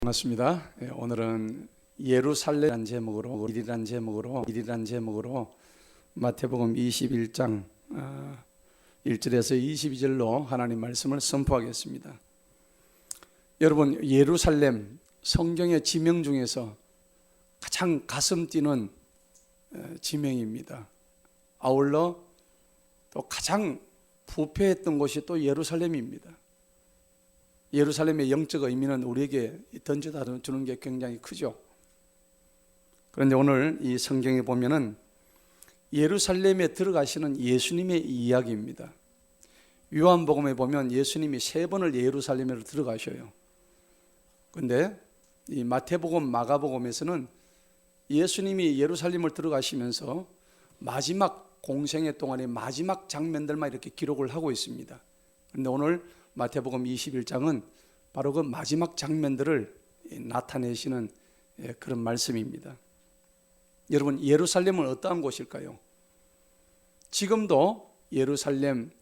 반갑습니다. 오늘은 예루살렘이라는 제목으로 마태복음 21장 1절에서 22절로 하나님 말씀을 선포하겠습니다. 여러분, 예루살렘 성경의 지명 중에서 가장 가슴 뛰는 지명입니다. 아울러 또 가장 부패했던 곳이 또 예루살렘입니다. 예루살렘의 영적 의미는 우리에게 던져다 주는 게 굉장히 크죠. 그런데 오늘 이 성경에 보면은 예루살렘에 들어가시는 예수님의 이야기입니다. 요한복음에 보면 예수님이 3번을 예루살렘으로 들어가셔요. 그런데 이 마태복음, 마가복음에서는 예수님이 예루살렘을 들어가시면서 마지막 공생애 동안의 마지막 장면들만 이렇게 기록을 하고 있습니다. 그런데 오늘 마태복음 21장은 바로 그 마지막 장면들을 나타내시는 그런 말씀입니다. 여러분, 예루살렘은 어떠한 곳일까요? 지금도 예루살렘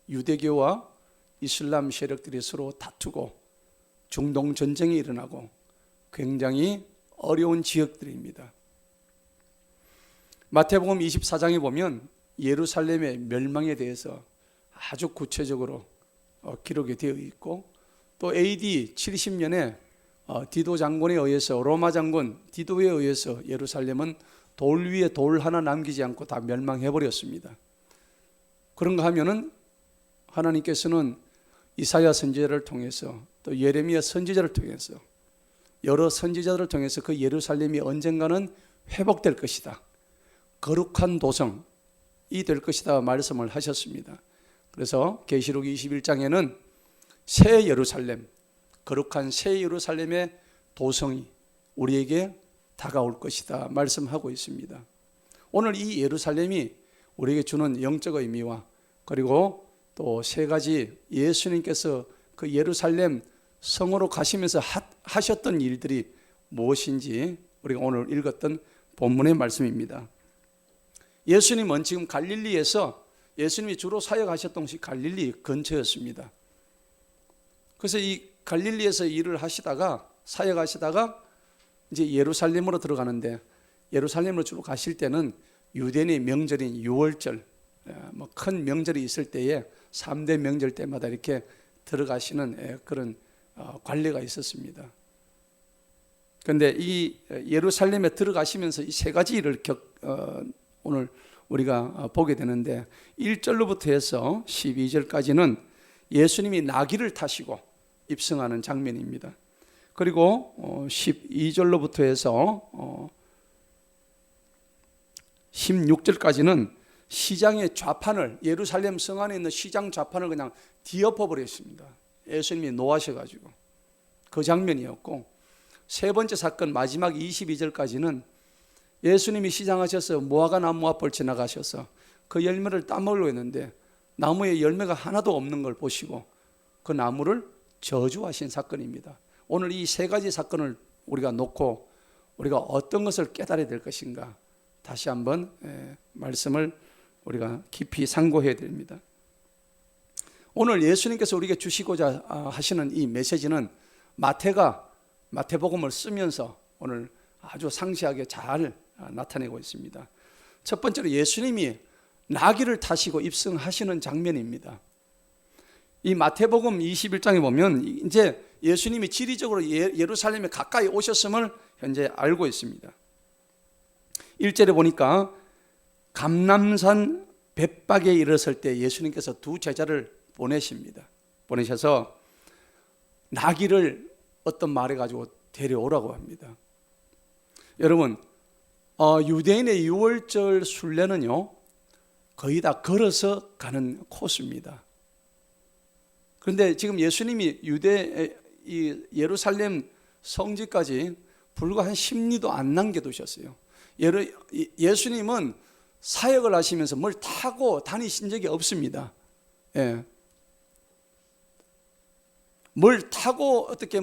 유대교와 이슬람 세력들이 서로 다투고 중동 전쟁이 일어나고 굉장히 어려운 지역들입니다. 마태복음 24장에 보면 예루살렘의 멸망에 대해서 아주 구체적으로 기록이 되어 있고, 또 AD 70년에 디도 장군에 의해서, 로마 장군 디도에 의해서 예루살렘은 돌 위에 돌 하나 남기지 않고 다 멸망해 버렸습니다. 그런가 하면은 하나님께서는 이사야 선지자를 통해서 또 예레미야 선지자를 통해서 여러 선지자들을 통해서 그 예루살렘이 언젠가는 회복될 것이다, 거룩한 도성이 될 것이다 말씀을 하셨습니다. 그래서 계시록 21장에는 새 예루살렘, 거룩한 새 예루살렘의 도성이 우리에게 다가올 것이다 말씀하고 있습니다. 오늘 이 예루살렘이 우리에게 주는 영적 의미와, 그리고 또 3가지 예수님께서 그 예루살렘 성으로 가시면서 하셨던 일들이 무엇인지 우리가 오늘 읽었던 본문의 말씀입니다. 예수님은 지금 갈릴리에서, 예수님이 주로 사역하셨던 곳이 갈릴리 근처였습니다. 그래서 이 갈릴리에서 일을 하시다가, 사역하시다가 이제 예루살렘으로 들어가는데, 예루살렘으로 주로 가실 때는 유대인의 명절인 유월절, 큰 명절이 있을 때에 3대 명절 때마다 이렇게 들어가시는 그런 관례가 있었습니다. 그런데 이 예루살렘에 들어가시면서 이 3가지 일을 오늘 우리가 보게 되는데, 1절로부터 해서 12절까지는 예수님이 나귀를 타시고 입성하는 장면입니다. 그리고 12절로부터 해서 16절까지는 시장의 좌판을, 예루살렘 성 안에 있는 시장 좌판을 그냥 뒤엎어 버렸습니다. 예수님이 노하셔가지고 그 장면이었고, 3번째 사건 마지막 22절까지는 예수님이 시장하셔서 무화과 나무 앞을 지나가셔서 그 열매를 따먹으려고 했는데 나무에 열매가 하나도 없는 걸 보시고 그 나무를 저주하신 사건입니다. 오늘 이 3가지 사건을 우리가 놓고 우리가 어떤 것을 깨달아야 될 것인가, 다시 한번 말씀을 우리가 깊이 상고해야 됩니다. 오늘 예수님께서 우리에게 주시고자 하시는 이 메시지는 마태복음을 쓰면서 오늘 아주 상세하게 잘 나타내고 있습니다. 첫 번째로 예수님이 나귀를 타시고 입성하시는 장면입니다. 이 마태복음 21장에 보면 이제 예수님이 지리적으로 예루살렘에 가까이 오셨음을 현재 알고 있습니다. 1절에 보니까 감람산 벳박에 이르렀을 때 예수님께서 2 제자를 보내셔서 나귀를 어떤 말에 가지고 데려오라고 합니다. 여러분, 유대인의 유월절 순례는요 거의 다 걸어서 가는 코스입니다. 그런데 지금 예수님이 예루살렘 성지까지 불과 한 10리도 안 남겨두셨어요. 예수님은 사역을 하시면서 뭘 타고 다니신 적이 없습니다. 뭘 타고 어떻게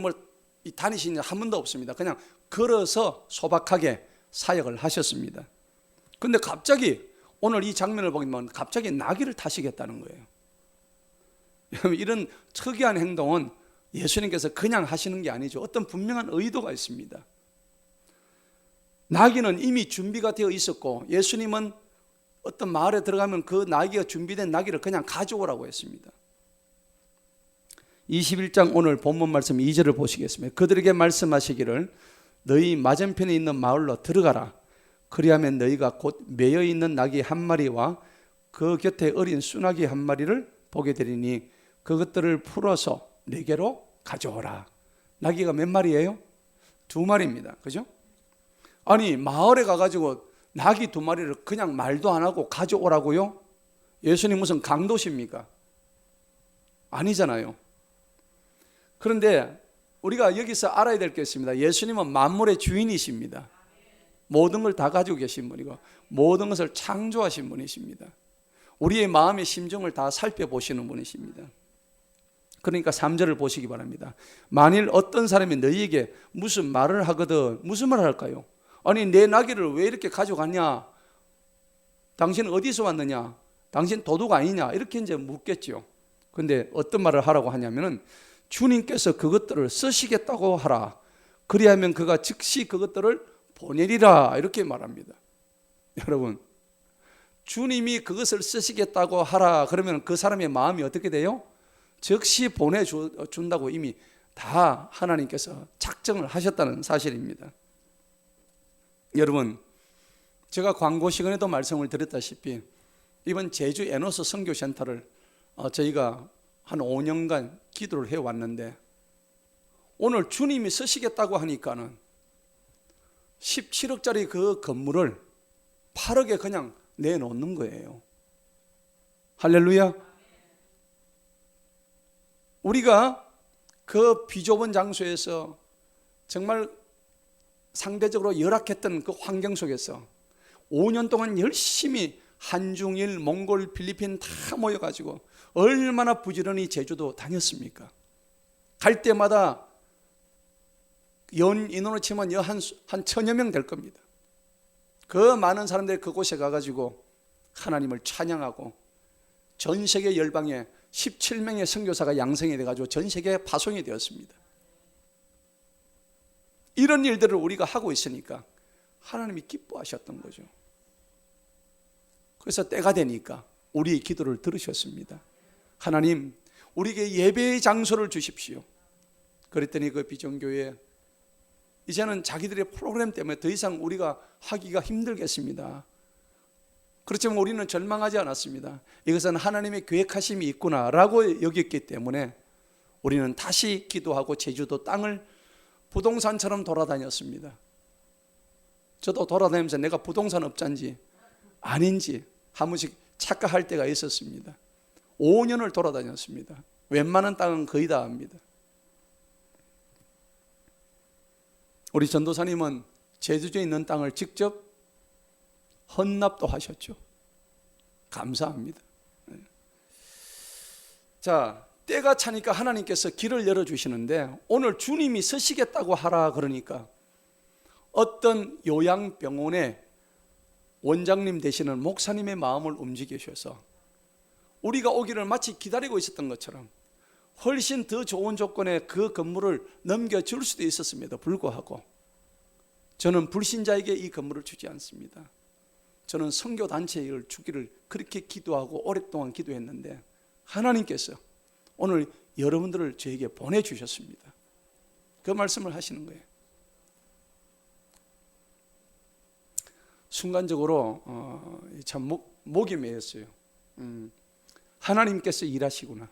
다니신 적 한 번도 없습니다. 그냥 걸어서 소박하게 사역을 하셨습니다. 그런데 갑자기 오늘 이 장면을 보면 갑자기 나귀를 타시겠다는 거예요. 이런 특이한 행동은 예수님께서 그냥 하시는 게 아니죠. 어떤 분명한 의도가 있습니다. 나귀는 이미 준비가 되어 있었고 예수님은 어떤 마을에 들어가면 그 나귀가 준비된 나귀를 그냥 가져오라고 했습니다. 21장 오늘 본문 말씀 2절을 보시겠습니다. 그들에게 말씀하시기를 너희 맞은편에 있는 마을로 들어가라. 그리하면 너희가 곧 매여 있는 나귀 한 마리와 그 곁에 어린 수나귀 한 마리를 보게 되리니 그것들을 풀어서 내게로 가져오라. 나귀가 몇 마리예요? 2마리입니다. 그죠? 아니 마을에 가가지고 나귀 2마리를 그냥 말도 안 하고 가져오라고요? 예수님 무슨 강도십니까? 아니잖아요. 그런데 우리가 여기서 알아야 될 게 있습니다. 예수님은 만물의 주인이십니다. 모든 걸 다 가지고 계신 분이고 모든 것을 창조하신 분이십니다. 우리의 마음의 심정을 다 살펴보시는 분이십니다. 그러니까 3절을 보시기 바랍니다. 만일 어떤 사람이 너희에게 무슨 말을 하거든 무슨 말을 할까요? 아니 내 나귀를 왜 이렇게 가져갔냐? 당신 어디서 왔느냐? 당신 도둑 아니냐? 이렇게 이제 묻겠죠. 그런데 어떤 말을 하라고 하냐면은 주님께서 그것들을 쓰시겠다고 하라. 그리하면 그가 즉시 그것들을 보내리라. 이렇게 말합니다. 여러분, 주님이 그것을 쓰시겠다고 하라. 그러면 그 사람의 마음이 어떻게 돼요? 즉시 보내준다고 이미 다 하나님께서 작정을 하셨다는 사실입니다. 여러분, 제가 광고 시간에도 말씀을 드렸다시피 이번 제주 에노스 선교센터를 저희가 한 5년간 기도를 해왔는데 오늘 주님이 쓰시겠다고 하니까는 17억짜리 그 건물을 8억에 그냥 내놓는 거예요. 할렐루야. 우리가 그 비좁은 장소에서 정말 상대적으로 열악했던 그 환경 속에서 5년 동안 열심히 한중일, 몽골, 필리핀 다 모여가지고 얼마나 부지런히 제주도 다녔습니까? 갈 때마다 연 인원을 치면 한 1000여 명 될 겁니다. 그 많은 사람들이 그곳에 가가지고 하나님을 찬양하고 전 세계 열방에 17명의 선교사가 양성이 돼가지고 전 세계에 파송이 되었습니다. 이런 일들을 우리가 하고 있으니까 하나님이 기뻐하셨던 거죠. 그래서 때가 되니까 우리의 기도를 들으셨습니다. 하나님, 우리에게 예배의 장소를 주십시오. 그랬더니 그 비전교회 이제는 자기들의 프로그램 때문에 더 이상 우리가 하기가 힘들겠습니다. 그렇지만 우리는 절망하지 않았습니다. 이것은 하나님의 계획하심이 있구나라고 여겼기 때문에 우리는 다시 기도하고 제주도 땅을 부동산처럼 돌아다녔습니다. 저도 돌아다니면서 내가 부동산 업자인지 아닌지 한 번씩 착각할 때가 있었습니다. 5년을 돌아다녔습니다. 웬만한 땅은 거의 다 압니다. 우리 전도사님은 제주도에 있는 땅을 직접 헌납도 하셨죠. 감사합니다. 자, 때가 차니까 하나님께서 길을 열어주시는데 오늘 주님이 서시겠다고 하라 그러니까 어떤 요양병원의 원장님 되시는 목사님의 마음을 움직이셔서 우리가 오기를 마치 기다리고 있었던 것처럼 훨씬 더 좋은 조건에 그 건물을 넘겨줄 수도 있었음에도 불구하고 저는 불신자에게 이 건물을 주지 않습니다. 저는 선교단체를 주기를 그렇게 기도하고 오랫동안 기도했는데 하나님께서 오늘 여러분들을 저에게 보내주셨습니다. 그 말씀을 하시는 거예요. 순간적으로 참 목이 메였어요. 하나님께서 일하시구나.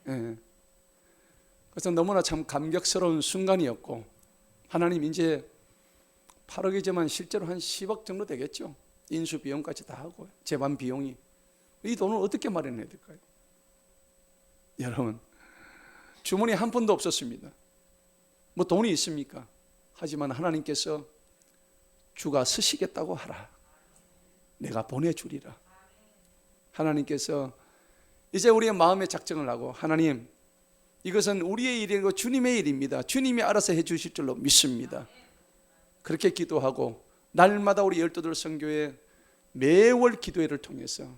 예. 그래서 너무나 참 감격스러운 순간이었고 하나님 이제 8억이지만 실제로 한 10억 정도 되겠죠. 인수 비용까지 다 하고 재반 비용이 이 돈을 어떻게 마련해야 될까요? 여러분 주머니 한 푼도 없었습니다. 뭐 돈이 있습니까? 하지만 하나님께서 주가 쓰시겠다고 하라. 내가 보내주리라. 하나님께서 이제 우리의 마음에 작정을 하고 하나님 이것은 우리의 일이고 주님의 일입니다. 주님이 알아서 해 주실 줄로 믿습니다. 그렇게 기도하고 날마다 우리 12돌 선교회 매월 기도회를 통해서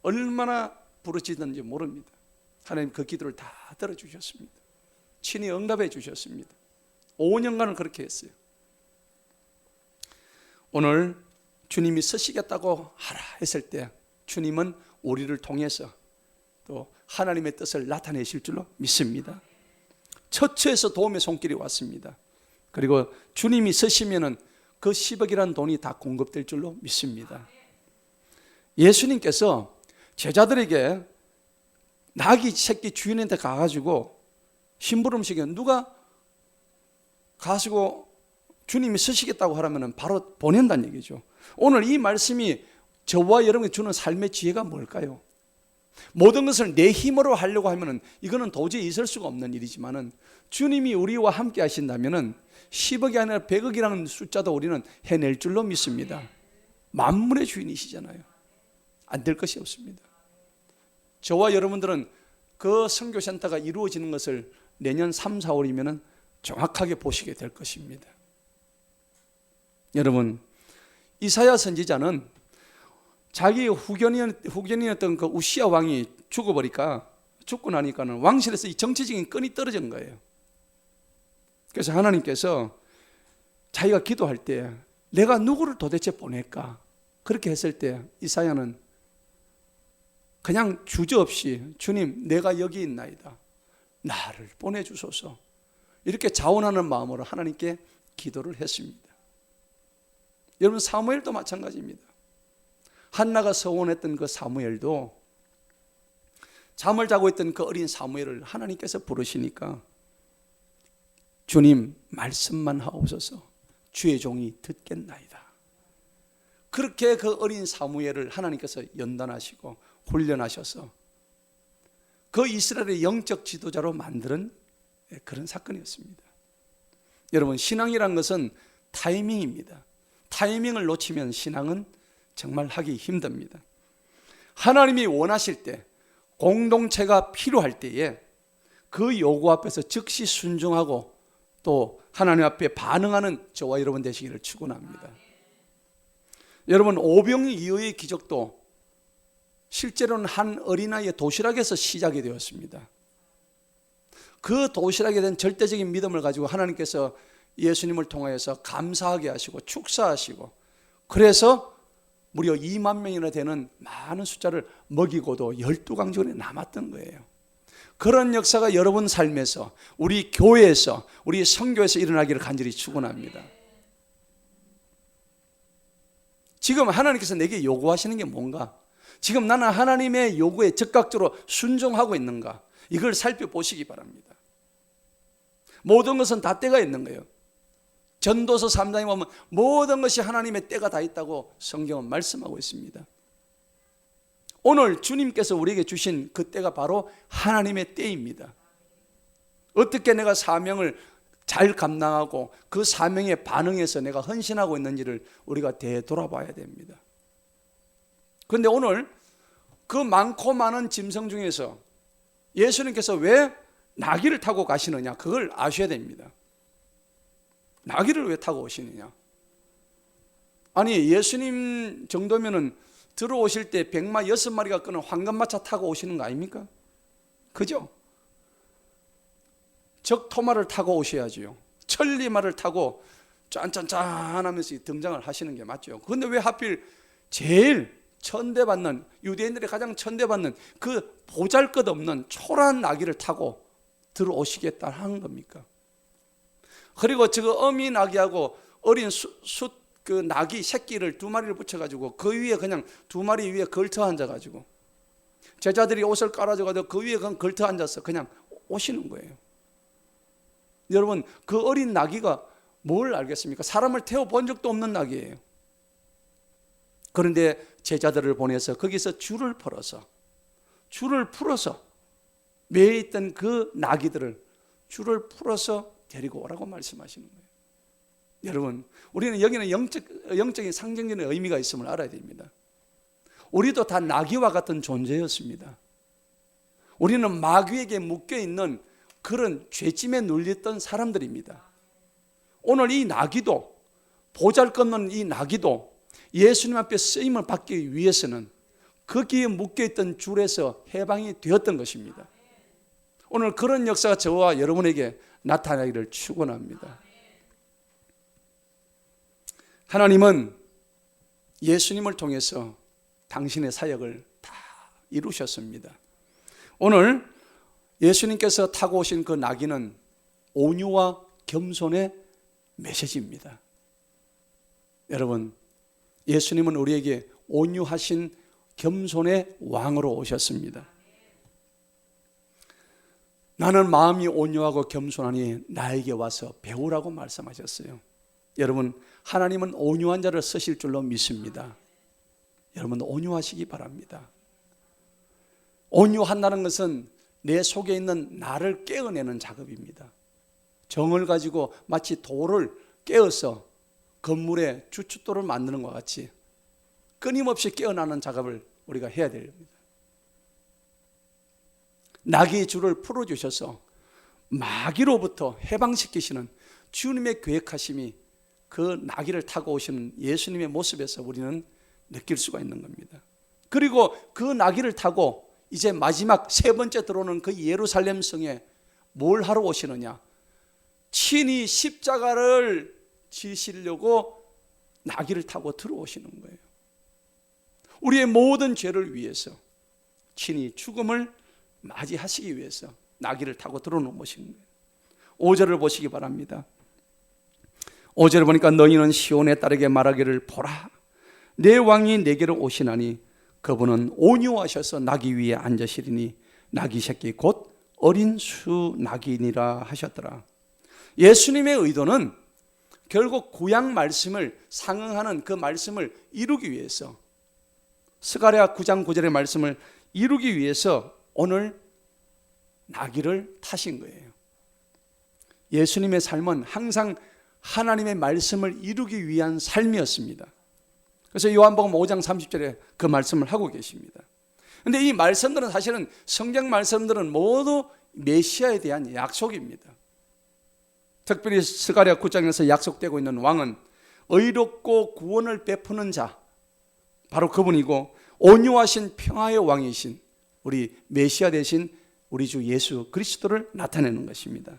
얼마나 부르짖는지 모릅니다. 하나님 그 기도를 다 들어주셨습니다. 친히 응답해 주셨습니다. 5년간을 그렇게 했어요. 오늘 주님이 서시겠다고 하라 했을 때 주님은 우리를 통해서 또 하나님의 뜻을 나타내실 줄로 믿습니다. 처처에서 도움의 손길이 왔습니다. 그리고 주님이 서시면은 그 10억이라는 돈이 다 공급될 줄로 믿습니다. 예수님께서 제자들에게 나귀 새끼 주인한테 가가지고 심부름시켜 누가 가시고 주님이 서시겠다고 하라면 바로 보낸다는 얘기죠. 오늘 이 말씀이 저와 여러분이 주는 삶의 지혜가 뭘까요? 모든 것을 내 힘으로 하려고 하면 이거는 도저히 있을 수가 없는 일이지만은 주님이 우리와 함께 하신다면은 10억이 아니라 100억이라는 숫자도 우리는 해낼 줄로 믿습니다. 만물의 주인이시잖아요. 안 될 것이 없습니다. 저와 여러분들은 그 선교센터가 이루어지는 것을 내년 3, 4월이면 정확하게 보시게 될 것입니다. 여러분, 이사야 선지자는 자기 후견이었던 그 우시야 왕이 죽고 나니까는 왕실에서 이 정치적인 끈이 떨어진 거예요. 그래서 하나님께서 자기가 기도할 때 내가 누구를 도대체 보낼까? 그렇게 했을 때 이사야는 그냥 주저없이 주님 내가 여기 있나이다. 나를 보내주소서. 이렇게 자원하는 마음으로 하나님께 기도를 했습니다. 여러분 사무엘도 마찬가지입니다. 한나가 서원했던 그 사무엘도 잠을 자고 있던 그 어린 사무엘을 하나님께서 부르시니까 주님 말씀만 하옵소서 주의 종이 듣겠나이다. 그렇게 그 어린 사무엘을 하나님께서 연단하시고 훈련하셔서 그 이스라엘의 영적 지도자로 만드는 그런 사건이었습니다. 여러분 신앙이란 것은 타이밍입니다. 타이밍을 놓치면 신앙은 정말 하기 힘듭니다. 하나님이 원하실 때 공동체가 필요할 때에 그 요구 앞에서 즉시 순종하고 또 하나님 앞에 반응하는 저와 여러분 되시기를 축원합니다. 여러분 오병이어의 기적도 실제로는 한 어린아이의 도시락에서 시작이 되었습니다. 그 도시락에 대한 절대적인 믿음을 가지고 하나님께서 예수님을 통하여서 감사하게 하시고 축사하시고 그래서 무려 2만 명이나 되는 많은 숫자를 먹이고도 12강전에 남았던 거예요. 그런 역사가 여러분 삶에서 우리 교회에서 우리 선교에서 일어나기를 간절히 축원합니다. 지금 하나님께서 내게 요구하시는 게 뭔가? 지금 나는 하나님의 요구에 적극적으로 순종하고 있는가? 이걸 살펴보시기 바랍니다. 모든 것은 다 때가 있는 거예요. 전도서 3장에 보면 모든 것이 하나님의 때가 다 있다고 성경은 말씀하고 있습니다. 오늘 주님께서 우리에게 주신 그 때가 바로 하나님의 때입니다. 어떻게 내가 사명을 잘 감당하고 그 사명에 반응해서 내가 헌신하고 있는지를 우리가 되돌아봐야 됩니다. 그런데 오늘 그 많고 많은 짐승 중에서 예수님께서 왜 나귀를 타고 가시느냐 그걸 아셔야 됩니다. 나귀를 왜 타고 오시느냐? 아니 예수님 정도면은 들어오실 때 100마 6마리가 끄는 황금마차 타고 오시는 거 아닙니까? 그죠? 적토마를 타고 오셔야지요. 천리마를 타고 짠짠짠 하면서 등장을 하시는 게 맞죠. 그런데 왜 하필 제일 천대받는 유대인들이 가장 천대받는 그 보잘것없는 초라한 나귀를 타고 들어오시겠다 하는 겁니까? 그리고 저 어미 나귀하고 어린 그 나귀 새끼를 2마리를 붙여가지고 그 위에 그냥 2마리 위에 걸터 앉아가지고 제자들이 옷을 깔아줘가지고 그 위에 그냥 걸터 앉아서 그냥 오시는 거예요. 여러분 그 어린 나귀가 뭘 알겠습니까? 사람을 태워본 적도 없는 나귀예요. 그런데 제자들을 보내서 거기서 줄을 풀어서 매에 있던 그 나귀들을 줄을 풀어서 데리고 오라고 말씀하시는 거예요. 여러분 우리는 여기는 영적인 상징적인 의미가 있음을 알아야 됩니다. 우리도 다 나귀와 같은 존재였습니다. 우리는 마귀에게 묶여있는 그런 죄짐에 눌렸던 사람들입니다. 오늘 이 나귀도 보잘것없는 이 나귀도 예수님 앞에 쓰임을 받기 위해서는 거기에 묶여있던 줄에서 해방이 되었던 것입니다. 오늘 그런 역사가 저와 여러분에게 나타나기를 축원합니다. 하나님은 예수님을 통해서 당신의 사역을 다 이루셨습니다. 오늘 예수님께서 타고 오신 그 나귀는 온유와 겸손의 메시지입니다. 여러분, 예수님은 우리에게 온유하신 겸손의 왕으로 오셨습니다. 나는 마음이 온유하고 겸손하니 나에게 와서 배우라고 말씀하셨어요. 여러분, 하나님은 온유한 자를 쓰실 줄로 믿습니다. 여러분, 온유하시기 바랍니다. 온유한다는 것은 내 속에 있는 나를 깨어내는 작업입니다. 정을 가지고 마치 돌을 깨어서 건물에 주춧돌을 만드는 것 같이 끊임없이 깨어나는 작업을 우리가 해야 됩니다. 나귀의 줄을 풀어주셔서 마귀로부터 해방시키시는 주님의 계획하심이 그 나귀를 타고 오시는 예수님의 모습에서 우리는 느낄 수가 있는 겁니다. 그리고 그 나귀를 타고 이제 마지막 세 번째 들어오는 그 예루살렘 성에 뭘 하러 오시느냐? 친히 십자가를 지시려고 나귀를 타고 들어오시는 거예요. 우리의 모든 죄를 위해서 친히 죽음을 맞이하시기 위해서 나귀를 타고 들어오시는 거예요. 5절을 보시기 바랍니다. 5절을 보니까 너희는 시온의 딸에게 말하기를 보라, 내 왕이 내게로 오시나니 그분은 온유하셔서 나귀 위에 앉으시리니 나귀 새끼 곧 어린 수 나귀니라 하셨더라. 예수님의 의도는 결국 구약 말씀을 상응하는 그 말씀을 이루기 위해서, 스가랴 9장 9절의 말씀을 이루기 위해서 오늘 나귀를 타신 거예요. 예수님의 삶은 항상 하나님의 말씀을 이루기 위한 삶이었습니다. 그래서 요한복음 5장 30절에 그 말씀을 하고 계십니다. 그런데 이 말씀들은 사실은 성경 말씀들은 모두 메시아에 대한 약속입니다. 특별히 스가랴 9장에서 약속되고 있는 왕은 의롭고 구원을 베푸는 자, 바로 그분이고 온유하신 평화의 왕이신 우리 메시아 대신 우리 주 예수 그리스도를 나타내는 것입니다.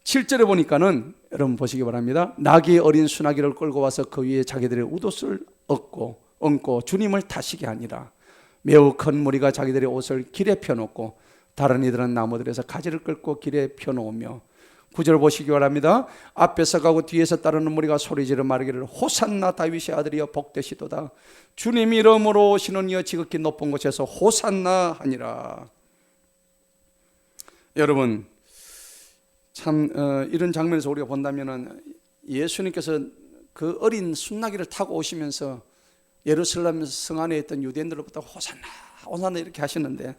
7절에 보니까는 여러분 보시기 바랍니다. 나귀의 어린 수나귀를 끌고 와서 그 위에 자기들의 웃옷을 얹고 주님을 타시게 하니라. 매우 큰 무리가 자기들의 옷을 길에 펴놓고 다른 이들은 나무들에서 가지를 끌고 길에 펴놓으며, 9절 보시기 바랍니다. 앞에서 가고 뒤에서 따르는 무리가 소리지르 말하기를 호산나 다윗의 아들이여 복되시도다. 주님 이름으로 오시는 이여 지극히 높은 곳에서 호산나 하니라. 여러분, 참 이런 장면에서 우리가 본다면 예수님께서 그 어린 순나귀를 타고 오시면서 예루살렘 성 안에 있던 유대인들로부터 호산나 호산나 이렇게 하시는데,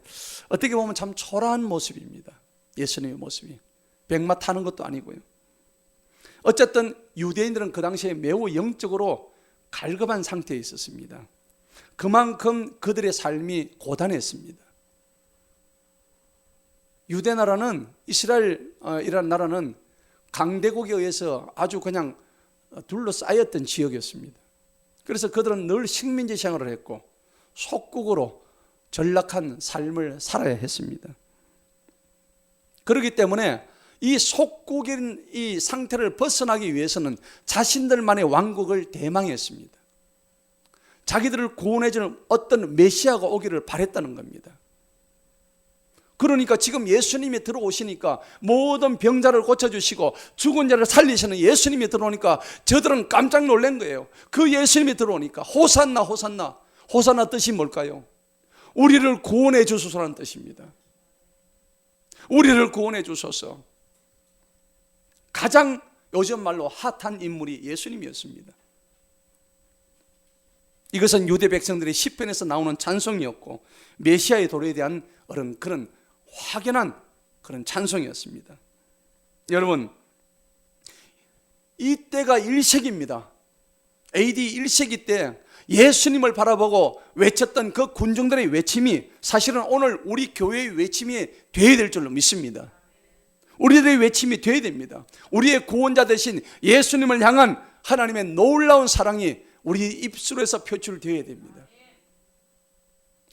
어떻게 보면 참 초라한 모습입니다. 예수님의 모습이 백마 타는 것도 아니고요. 어쨌든 유대인들은 그 당시에 매우 영적으로 갈급한 상태에 있었습니다. 그만큼 그들의 삶이 고단했습니다. 유대 나라는, 이스라엘이라는 나라는 강대국에 의해서 아주 그냥 둘러싸였던 지역이었습니다. 그래서 그들은 늘 식민지 생활을 했고 속국으로 전락한 삶을 살아야 했습니다. 그렇기 때문에 이 속국인 이 상태를 벗어나기 위해서는 자신들만의 왕국을 대망했습니다. 자기들을 구원해주는 어떤 메시아가 오기를 바랬다는 겁니다. 그러니까 지금 예수님이 들어오시니까 모든 병자를 고쳐주시고 죽은 자를 살리시는 예수님이 들어오니까 저들은 깜짝 놀란 거예요. 그 예수님이 들어오니까 호산나 호산나, 호산나 뜻이 뭘까요? 우리를 구원해 주소서라는 뜻입니다. 우리를 구원해 주소서. 가장 요즘 말로 핫한 인물이 예수님이었습니다. 이것은 유대 백성들이 시편에서 나오는 찬송이었고 메시아의 도래에 대한 그런 확연한 그런 찬송이었습니다. 여러분, 이때가 1세기입니다. AD 1세기 때 예수님을 바라보고 외쳤던 그 군중들의 외침이 사실은 오늘 우리 교회의 외침이 되어야 될 줄로 믿습니다. 우리들의 외침이 되어야 됩니다. 우리의 구원자 되신 예수님을 향한 하나님의 놀라운 사랑이 우리 입술에서 표출되어야 됩니다.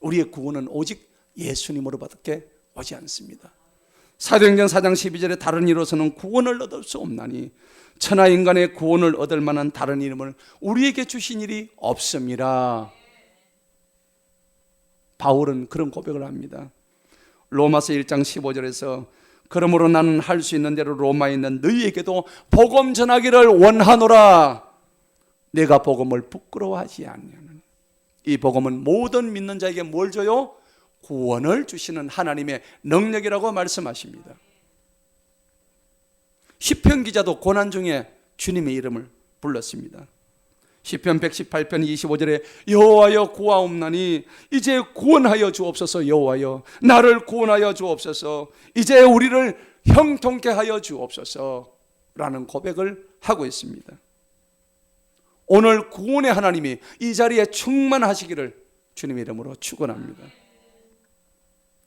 우리의 구원은 오직 예수님으로밖에 오지 않습니다. 사도행전 4장 12절에 다른 이로서는 구원을 얻을 수 없나니 천하 인간의 구원을 얻을 만한 다른 이름을 우리에게 주신 일이 없습니다. 바울은 그런 고백을 합니다. 로마서 1장 15절에서 그러므로 나는 할 수 있는 대로 로마에 있는 너희에게도 복음 전하기를 원하노라. 내가 복음을 부끄러워하지 않냐는. 이 복음은 모든 믿는 자에게 뭘 줘요? 구원을 주시는 하나님의 능력이라고 말씀하십니다. 시편 기자도 고난 중에 주님의 이름을 불렀습니다. 시편 118편 25절에 여호와여 구하옵나니 이제 구원하여 주옵소서. 여호와여 나를 구원하여 주옵소서. 이제 우리를 형통케 하여 주옵소서 라는 고백을 하고 있습니다. 오늘 구원의 하나님이 이 자리에 충만하시기를 주님의 이름으로 축원합니다.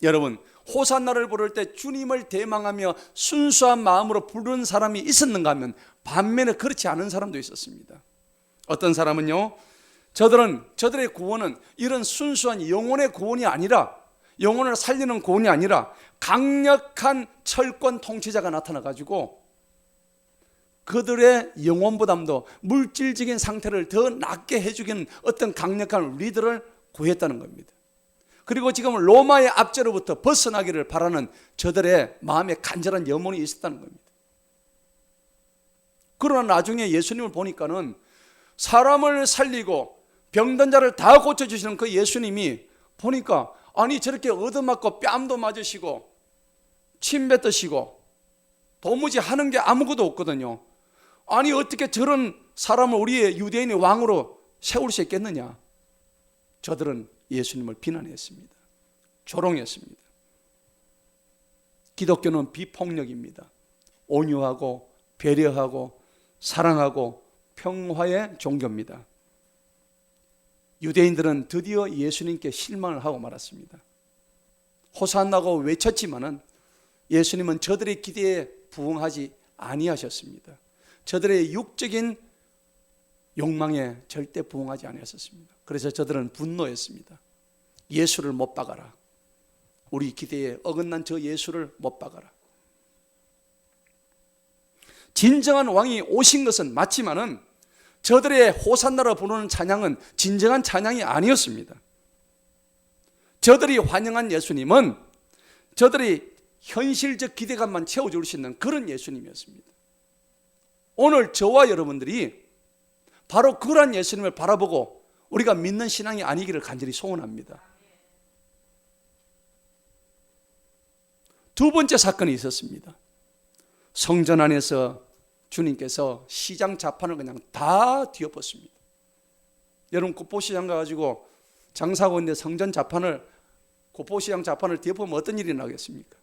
여러분, 호산나를 부를 때 주님을 대망하며 순수한 마음으로 부르는 사람이 있었는가 하면 반면에 그렇지 않은 사람도 있었습니다. 어떤 사람은요, 저들의 구원은 이런 순수한 영혼의 구원이 아니라, 영혼을 살리는 구원이 아니라 강력한 철권 통치자가 나타나가지고 그들의 영혼보다도 물질적인 상태를 더 낫게 해주기는 어떤 강력한 리더를 구했다는 겁니다. 그리고 지금 로마의 압제로부터 벗어나기를 바라는 저들의 마음에 간절한 염원이 있었다는 겁니다. 그러나 나중에 예수님을 보니까는 사람을 살리고 병든 자를 다 고쳐주시는 그 예수님이 보니까 아니 저렇게 얻어맞고 뺨도 맞으시고 침 뱉으시고 도무지 하는 게 아무것도 없거든요. 아니 어떻게 저런 사람을 우리의 유대인의 왕으로 세울 수 있겠느냐. 저들은 예수님을 비난했습니다. 조롱했습니다. 기독교는 비폭력입니다. 온유하고 배려하고 사랑하고 평화의 종교입니다. 유대인들은 드디어 예수님께 실망을 하고 말았습니다. 호산나고 외쳤지만은 예수님은 저들의 기대에 부응하지 아니하셨습니다. 저들의 육적인 욕망에 절대 부응하지 아니하셨습니다. 그래서 저들은 분노했습니다. 예수를 못 박아라. 우리 기대에 어긋난 저 예수를 못 박아라. 진정한 왕이 오신 것은 맞지만은 저들의 호산나라 부르는 찬양은 진정한 찬양이 아니었습니다. 저들이 환영한 예수님은 저들이 현실적 기대감만 채워줄 수 있는 그런 예수님이었습니다. 오늘 저와 여러분들이 바로 그런 예수님을 바라보고 우리가 믿는 신앙이 아니기를 간절히 소원합니다. 두 번째 사건이 있었습니다. 성전 안에서 주님께서 시장 자판을 그냥 다 뒤엎었습니다. 여러분 고포시장 가가지고 장사하고 있는데 성전 자판을, 고포시장 자판을 뒤엎으면 어떤 일이 나겠습니까?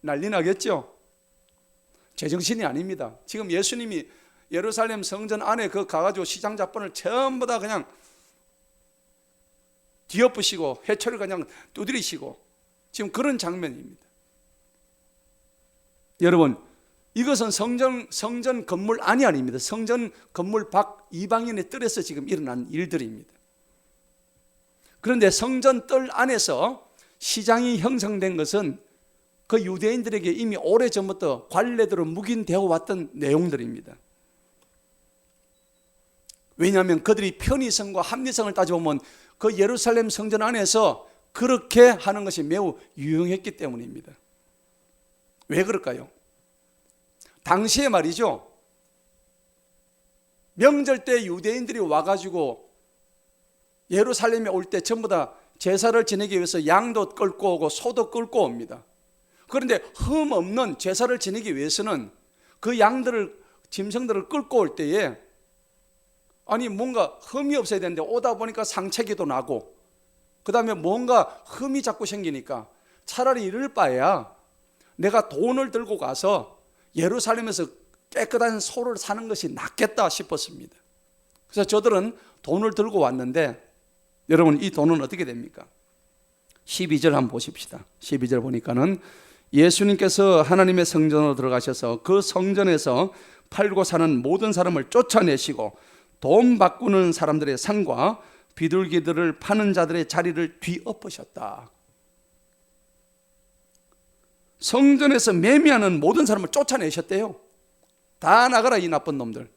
난리 나겠죠? 제정신이 아닙니다. 지금 예수님이 예루살렘 성전 안에 그 가가지고 시장 자판을 전부 다 그냥 뒤엎으시고 회초를 그냥 두드리시고 지금 그런 장면입니다. 여러분, 이것은 성전 건물 안이 아닙니다. 성전 건물 밖 이방인의 뜰에서 지금 일어난 일들입니다. 그런데 성전 뜰 안에서 시장이 형성된 것은 그 유대인들에게 이미 오래전부터 관례대로 묵인되어 왔던 내용들입니다. 왜냐하면 그들이 편의성과 합리성을 따져보면 그 예루살렘 성전 안에서 그렇게 하는 것이 매우 유용했기 때문입니다. 왜 그럴까요? 당시에 말이죠, 명절 때 유대인들이 와가지고 예루살렘에 올 때 전부 다 제사를 지내기 위해서 양도 끌고 오고 소도 끌고 옵니다. 그런데 흠 없는 제사를 지내기 위해서는 그 양들을, 짐승들을 끌고 올 때에 아니 뭔가 흠이 없어야 되는데 오다 보니까 상체기도 나고 그 다음에 뭔가 흠이 자꾸 생기니까 차라리 이럴 바에야 내가 돈을 들고 가서 예루살렘에서 깨끗한 소를 사는 것이 낫겠다 싶었습니다. 그래서 저들은 돈을 들고 왔는데 여러분 이 돈은 어떻게 됩니까? 12절 한번 보십시다. 12절 보니까는 예수님께서 하나님의 성전으로 들어가셔서 그 성전에서 팔고 사는 모든 사람을 쫓아내시고 돈 바꾸는 사람들의 상과 비둘기들을 파는 자들의 자리를 뒤엎으셨다. 성전에서 매매하는 모든 사람을 쫓아내셨대요. 다 나가라 이 나쁜 놈들.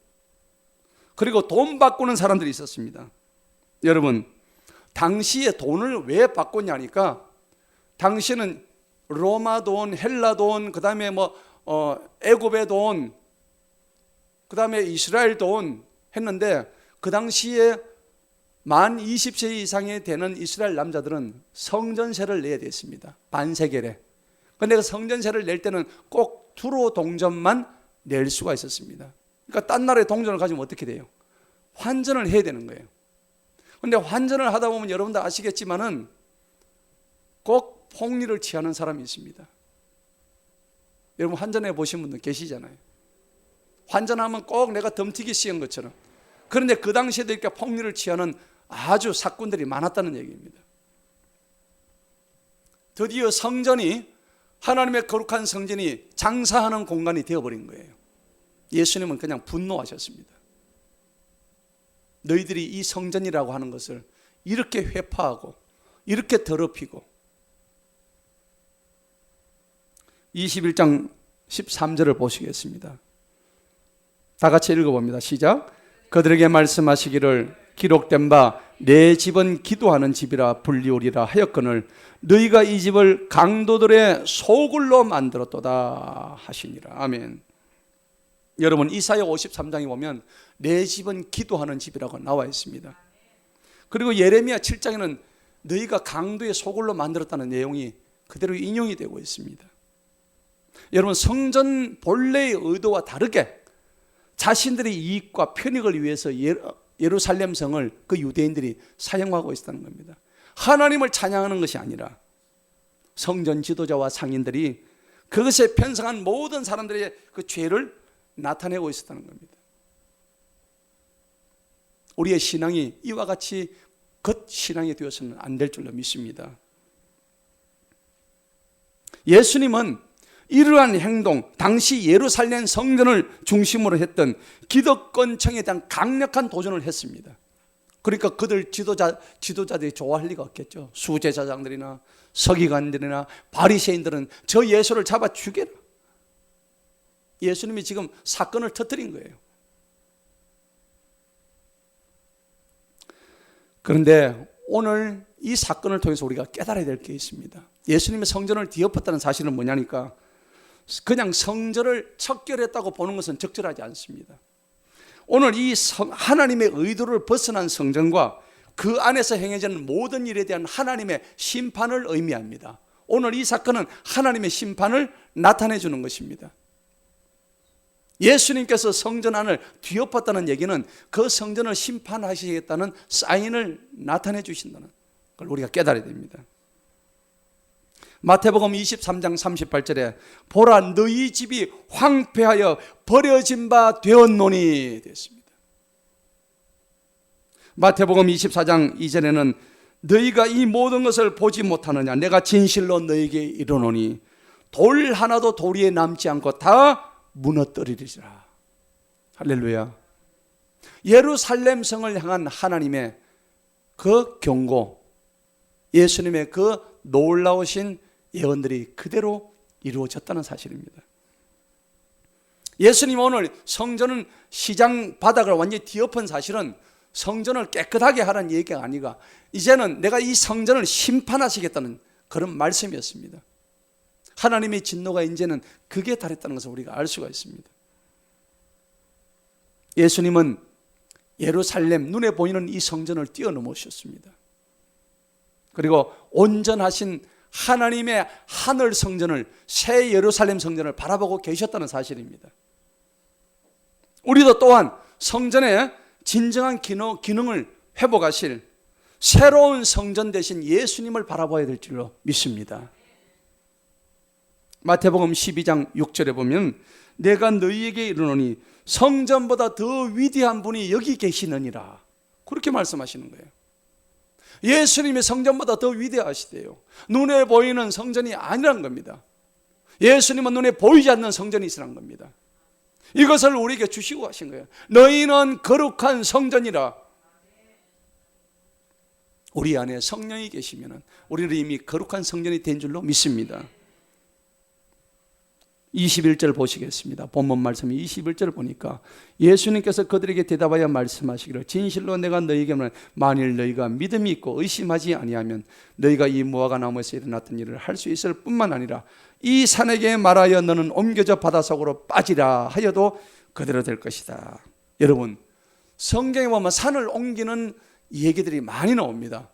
그리고 돈 바꾸는 사람들이 있었습니다. 여러분, 당시에 돈을 왜 바꿨냐니까, 당시에는 로마 돈, 헬라 돈, 그 다음에 애굽의 돈, 그 다음에 이스라엘 돈 했는데, 그 당시에 만 20세 이상이 되는 이스라엘 남자들은 성전세를 내야 됐습니다. 반세겔에. 그런데 그 성전세를 낼 때는 꼭 두로 동전만 낼 수가 있었습니다. 그러니까 딴 나라의 동전을 가지면 어떻게 돼요? 환전을 해야 되는 거예요. 그런데 환전을 하다 보면 여러분도 아시겠지만은 꼭 폭리를 취하는 사람이 있습니다. 여러분 환전해 보신 분들 계시잖아요. 환전하면 꼭 내가 덤튀기 씌운 것처럼. 그런데 그 당시에도 이렇게 폭리를 취하는 아주 사꾼들이 많았다는 얘기입니다. 드디어 성전이, 하나님의 거룩한 성전이 장사하는 공간이 되어버린 거예요. 예수님은 그냥 분노하셨습니다. 너희들이 이 성전이라고 하는 것을 이렇게 회파하고 이렇게 더럽히고. 21장 13절을 보시겠습니다. 다 같이 읽어봅니다. 시작. 그들에게 말씀하시기를 기록된 바 내 집은 기도하는 집이라 불리우리라 하였거늘 너희가 이 집을 강도들의 소굴로 만들었도다 하시니라. 아멘. 여러분, 이사야 53장에 보면 내 집은 기도하는 집이라고 나와 있습니다. 그리고 예레미야 7장에는 너희가 강도의 소굴로 만들었다는 내용이 그대로 인용이 되고 있습니다. 여러분, 성전 본래의 의도와 다르게 자신들의 이익과 편익을 위해서 예루살렘 성을 그 유대인들이 사용하고 있었다는 겁니다. 하나님을 찬양하는 것이 아니라 성전 지도자와 상인들이 그것에 편성한 모든 사람들의 그 죄를 나타내고 있었다는 겁니다. 우리의 신앙이 이와 같이 겉신앙이 되어서는 안 될 줄로 믿습니다. 예수님은 이러한 행동, 당시 예루살렘 성전을 중심으로 했던 기득권층에 대한 강력한 도전을 했습니다. 그러니까 그들 지도자들이 좋아할 리가 없겠죠. 수제사장들이나 서기관들이나 바리새인들은 저 예수를 잡아 죽여라. 예수님이 지금 사건을 터뜨린 거예요. 그런데 오늘 이 사건을 통해서 우리가 깨달아야 될 게 있습니다. 예수님의 성전을 뒤엎었다는 사실은 뭐냐니까, 그냥 성전을 척결했다고 보는 것은 적절하지 않습니다. 오늘 이 하나님의 의도를 벗어난 성전과 그 안에서 행해지는 모든 일에 대한 하나님의 심판을 의미합니다. 오늘 이 사건은 하나님의 심판을 나타내 주는 것입니다. 예수님께서 성전 안을 뒤엎었다는 얘기는 그 성전을 심판하시겠다는 사인을 나타내 주신다는 걸 우리가 깨달아야 됩니다. 마태복음 23장 38절에 보라 너희 집이 황폐하여 버려진 바 되었노니 됐습니다. 마태복음 24장 2절에는 너희가 이 모든 것을 보지 못하느냐 내가 진실로 너희에게 이르노니 돌 하나도 돌 위에 남지 않고 다 무너뜨리리라. 할렐루야. 예루살렘 성을 향한 하나님의 그 경고, 예수님의 그 놀라우신 예언들이 그대로 이루어졌다는 사실입니다. 예수님 오늘 성전은 시장 바닥을 완전히 뒤엎은 사실은 성전을 깨끗하게 하라는 얘기가 아니라 이제는 내가 이 성전을 심판하시겠다는 그런 말씀이었습니다. 하나님의 진노가 이제는 극에 달했다는 것을 우리가 알 수가 있습니다. 예수님은 예루살렘 눈에 보이는 이 성전을 뛰어넘으셨습니다. 그리고 온전하신 하나님의 하늘 성전을, 새 예루살렘 성전을 바라보고 계셨다는 사실입니다. 우리도 또한 성전의 진정한 기능을 회복하실 새로운 성전 대신 예수님을 바라봐야 될 줄로 믿습니다. 마태복음 12장 6절에 보면 내가 너희에게 이르노니 성전보다 더 위대한 분이 여기 계시느니라, 그렇게 말씀하시는 거예요. 예수님이 성전보다 더 위대하시대요. 눈에 보이는 성전이 아니란 겁니다. 예수님은 눈에 보이지 않는 성전이 있으란 겁니다. 이것을 우리에게 주시고 하신 거예요. 너희는 거룩한 성전이라. 우리 안에 성령이 계시면 우리는 이미 거룩한 성전이 된 줄로 믿습니다. 21절 보시겠습니다. 본문 말씀 21절 보니까 예수님께서 그들에게 대답하여 말씀하시기를 진실로 내가 너희에게 말하노니 만일 너희가 믿음이 있고 의심하지 아니하면 너희가 이 무화과 나무에서 일어났던 일을 할 수 있을 뿐만 아니라 이 산에게 말하여 너는 옮겨져 바닷속으로 빠지라 하여도 그대로 될 것이다. 여러분, 성경에 보면 산을 옮기는 얘기들이 많이 나옵니다.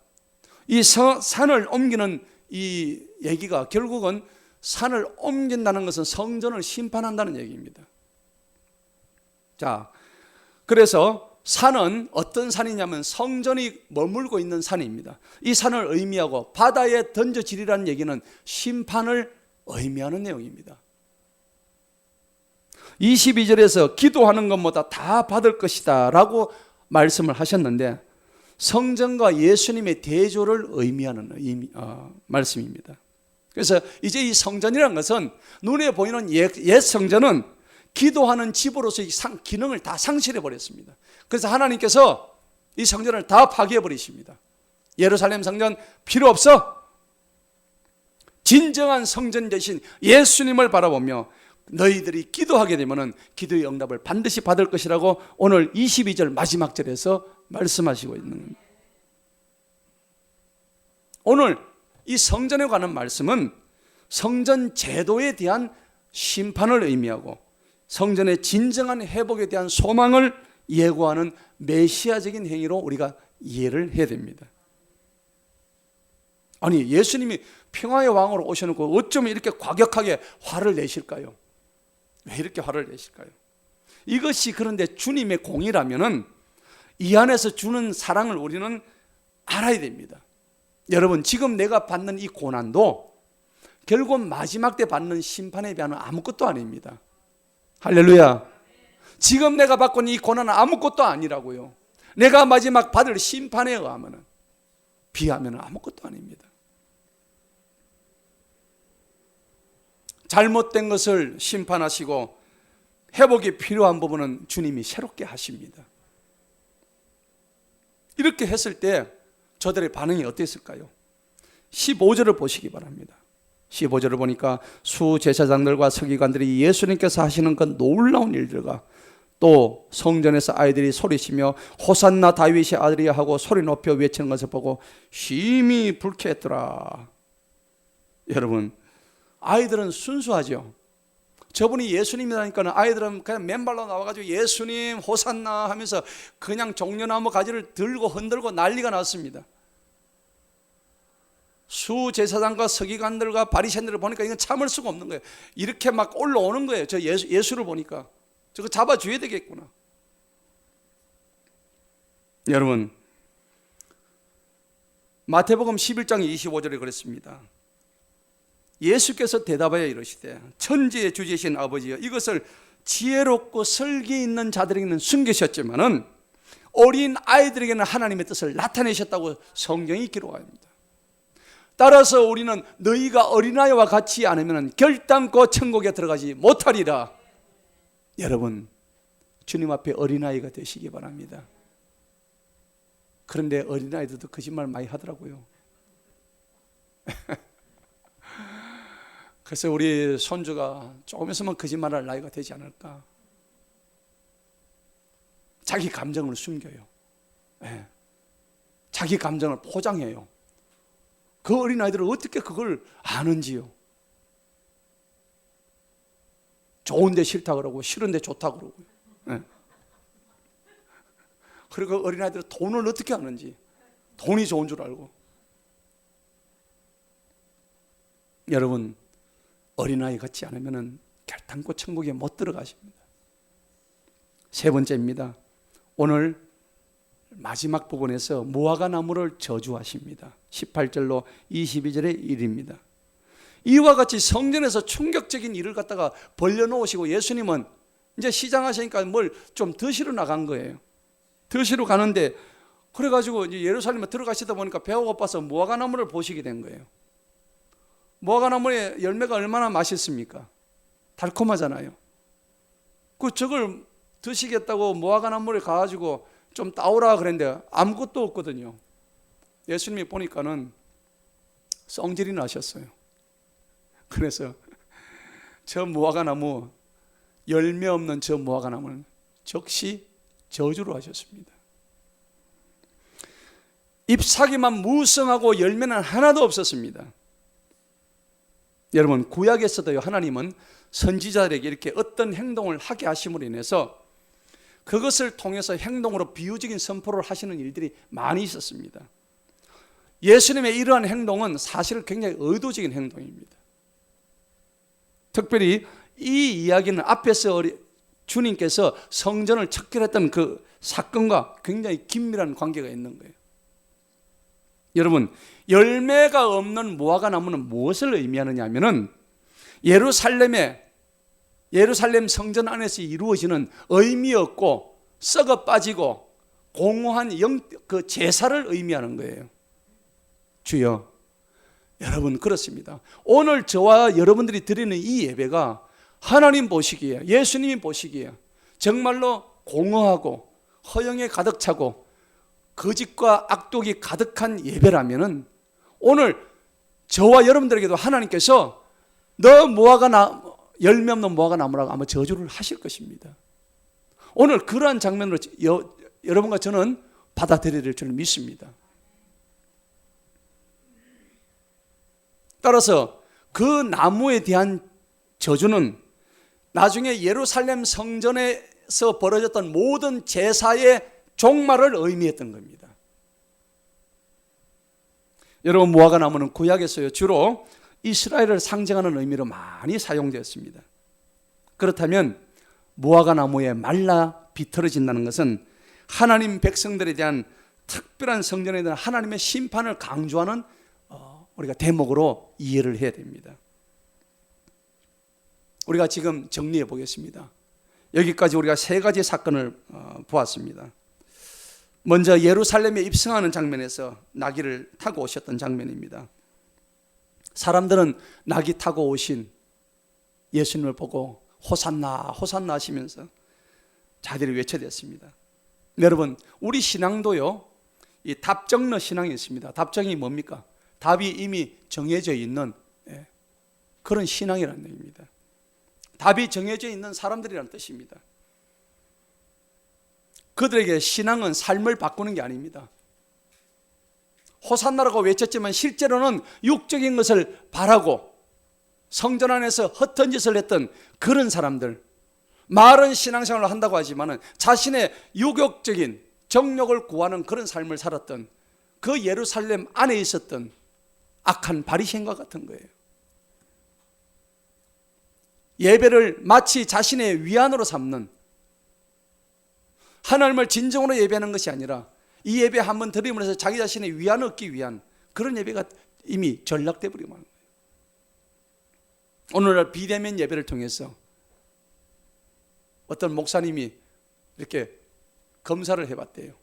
이 산을 옮기는 이 얘기가 결국은 산을 옮긴다는 것은 성전을 심판한다는 얘기입니다. 자, 그래서 산은 어떤 산이냐면 성전이 머물고 있는 산입니다. 이 산을 의미하고 바다에 던져지리라는 얘기는 심판을 의미하는 내용입니다. 22절에서 기도하는 것보다 다 받을 것이다 라고 말씀을 하셨는데 성전과 예수님의 대조를 의미하는 말씀입니다. 그래서 이제 이 성전이라는 것은 눈에 보이는 옛 성전은 기도하는 집으로서의 기능을 다 상실해 버렸습니다. 그래서 하나님께서 이 성전을 다 파괴해 버리십니다. 예루살렘 성전 필요 없어. 진정한 성전 대신 예수님을 바라보며 너희들이 기도하게 되면 기도의 응답을 반드시 받을 것이라고 오늘 22절 마지막 절에서 말씀하시고 있는 겁니다. 오늘 이 성전에 관한 말씀은 성전 제도에 대한 심판을 의미하고 성전의 진정한 회복에 대한 소망을 예고하는 메시아적인 행위로 우리가 이해를 해야 됩니다. 아니, 예수님이 평화의 왕으로 오셔놓고 어쩌면 이렇게 과격하게 화를 내실까요? 왜 이렇게 화를 내실까요? 이것이 그런데 주님의 공이라면은 이 안에서 주는 사랑을 우리는 알아야 됩니다. 여러분, 지금 내가 받는 이 고난도 결국 마지막 때 받는 심판에 비하면 아무것도 아닙니다. 할렐루야. 지금 내가 받고 있는 이 고난은 아무것도 아니라고요. 내가 마지막 받을 심판에 의하면 비하면 아무것도 아닙니다. 잘못된 것을 심판하시고 회복이 필요한 부분은 주님이 새롭게 하십니다. 이렇게 했을 때 저들의 반응이 어땠을까요? 15절을 보시기 바랍니다. 15절을 보니까 수제사장들과 서기관들이 예수님께서 하시는 그 놀라운 일들과 또 성전에서 아이들이 소리치며 호산나 다윗의 아들이야 하고 소리 높여 외치는 것을 보고 심히 불쾌했더라. 여러분, 아이들은 순수하죠. 저분이 예수님이라니까 아이들은 그냥 맨발로 나와가지고 예수님 호산나 하면서 그냥 종려나무 가지를 들고 흔들고 난리가 났습니다. 수제사장과 서기관들과 바리새인들을 보니까 이건 참을 수가 없는 거예요. 이렇게 막 올라오는 거예요. 저 예수를 보니까 저거 잡아줘야 되겠구나. 여러분, 마태복음 11장 25절에 그랬습니다. 예수께서 대답하여 이르시되 천지의 주제신 아버지여, 이것을 지혜롭고 설기 있는 자들에게는 숨기셨지만은 어린 아이들에게는 하나님의 뜻을 나타내셨다고 성경이 기록합니다. 따라서 우리는 너희가 어린아이와 같이 않으면 결단코 천국에 들어가지 못하리라. 여러분, 주님 앞에 어린아이가 되시기 바랍니다. 그런데 어린아이들도 거짓말 많이 하더라고요. 그래서 우리 손주가 조금 있으면 거짓말할 나이가 되지 않을까. 자기 감정을 숨겨요. 네. 자기 감정을 포장해요. 그 어린아이들은 어떻게 그걸 아는지요. 좋은데 싫다 그러고 싫은데 좋다 그러고요. 네. 그리고 어린아이들은 돈을 어떻게 아는지, 돈이 좋은 줄 알고. 여러분, 어린아이 같지 않으면 결단코 천국에 못 들어가십니다. 세 번째입니다. 오늘 마지막 부분에서 무화과 나무를 저주하십니다. 18절로 22절의 일입니다. 이와 같이 성전에서 충격적인 일을 갖다가 벌려놓으시고 예수님은 이제 시장하시니까 뭘 좀 드시러 나간 거예요. 드시러 가는데 그래가지고 이제 예루살렘에 들어가시다 보니까 배가 고파서 무화과 나무를 보시게 된 거예요. 무화과 나무의 열매가 얼마나 맛있습니까? 달콤하잖아요. 저걸 드시겠다고 무화과 나무를 가가지고 좀 따오라 그랬는데 아무것도 없거든요. 예수님이 보니까는 성질이 나셨어요. 그래서 저 무화과나무, 열매 없는 저 무화과나무는 즉시 저주로 하셨습니다. 잎사귀만 무성하고 열매는 하나도 없었습니다. 여러분, 구약에서도요, 하나님은 선지자들에게 이렇게 어떤 행동을 하게 하심으로 인해서 그것을 통해서 행동으로 비유적인 선포를 하시는 일들이 많이 있었습니다. 예수님의 이러한 행동은 사실 굉장히 의도적인 행동입니다. 특별히 이 이야기는 앞에서 주님께서 성전을 척결했던 그 사건과 굉장히 긴밀한 관계가 있는 거예요. 여러분, 열매가 없는 무화과 나무는 무엇을 의미하느냐 하면은 예루살렘 성전 안에서 이루어지는 의미 없고 썩어 빠지고 공허한 그 제사를 의미하는 거예요. 주여, 여러분, 그렇습니다. 오늘 저와 여러분들이 드리는 이 예배가 하나님 보시기에, 예수님이 보시기에 정말로 공허하고 허영에 가득 차고 거짓과 악독이 가득한 예배라면은 오늘 저와 여러분들에게도 하나님께서 너 열매 없는 무화과 나무라고 아마 저주를 하실 것입니다. 오늘 그러한 장면으로 여러분과 저는 받아들일 줄 믿습니다. 따라서 그 나무에 대한 저주는 나중에 예루살렘 성전에서 벌어졌던 모든 제사의 종말을 의미했던 겁니다. 여러분, 무화과 나무는 구약에서요, 주로 이스라엘을 상징하는 의미로 많이 사용되었습니다. 그렇다면 무화과 나무에 말라 비틀어진다는 것은 하나님 백성들에 대한 특별한 성전에 대한 하나님의 심판을 강조하는 우리가 대목으로 이해를 해야 됩니다. 우리가 지금 정리해 보겠습니다. 여기까지 우리가 세 가지 사건을 보았습니다. 먼저 예루살렘에 입성하는 장면에서 나귀를 타고 오셨던 장면입니다. 사람들은 나귀 타고 오신 예수님을 보고 호산나 호산나 하시면서 자기들이 외쳐댔습니다. 여러분, 우리 신앙도요, 이 답정너 신앙이 있습니다. 답정이 뭡니까? 답이 이미 정해져 있는 그런 신앙이라는 얘기입니다. 답이 정해져 있는 사람들이라는 뜻입니다. 그들에게 신앙은 삶을 바꾸는 게 아닙니다. 호산나라고 외쳤지만 실제로는 육적인 것을 바라고 성전 안에서 헛된 짓을 했던 그런 사람들, 말은 신앙생활을 한다고 하지만 자신의 유욕적인 정욕을 구하는 그런 삶을 살았던 그 예루살렘 안에 있었던 악한 바리새인과 같은 거예요. 예배를 마치 자신의 위안으로 삼는, 하나님을 진정으로 예배하는 것이 아니라 이 예배 한번 드림으로 해서 자기 자신의 위안을 얻기 위한 그런 예배가 이미 전락돼 버리고 마는 거예요. 오늘날 비대면 예배를 통해서 어떤 목사님이 이렇게 검사를 해봤대요.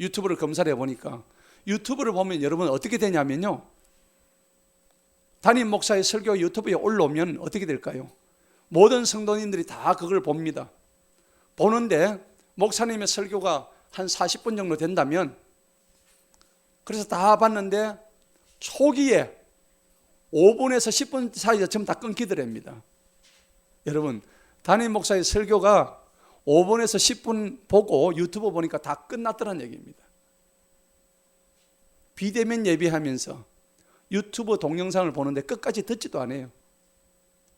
유튜브를 검사를 해보니까, 유튜브를 보면 여러분 어떻게 되냐면요, 담임 목사의 설교가 유튜브에 올라오면 어떻게 될까요? 모든 성도님들이 다 그걸 봅니다. 보는데 목사님의 설교가 한 40분 정도 된다면, 그래서 다 봤는데 초기에 5분에서 10분 사이에 전부 다 끊기더랍니다. 여러분, 담임 목사의 설교가 5분에서 10분 보고 유튜브 보니까 다 끝났더란 얘기입니다. 비대면 예배하면서 유튜브 동영상을 보는데 끝까지 듣지도 않아요.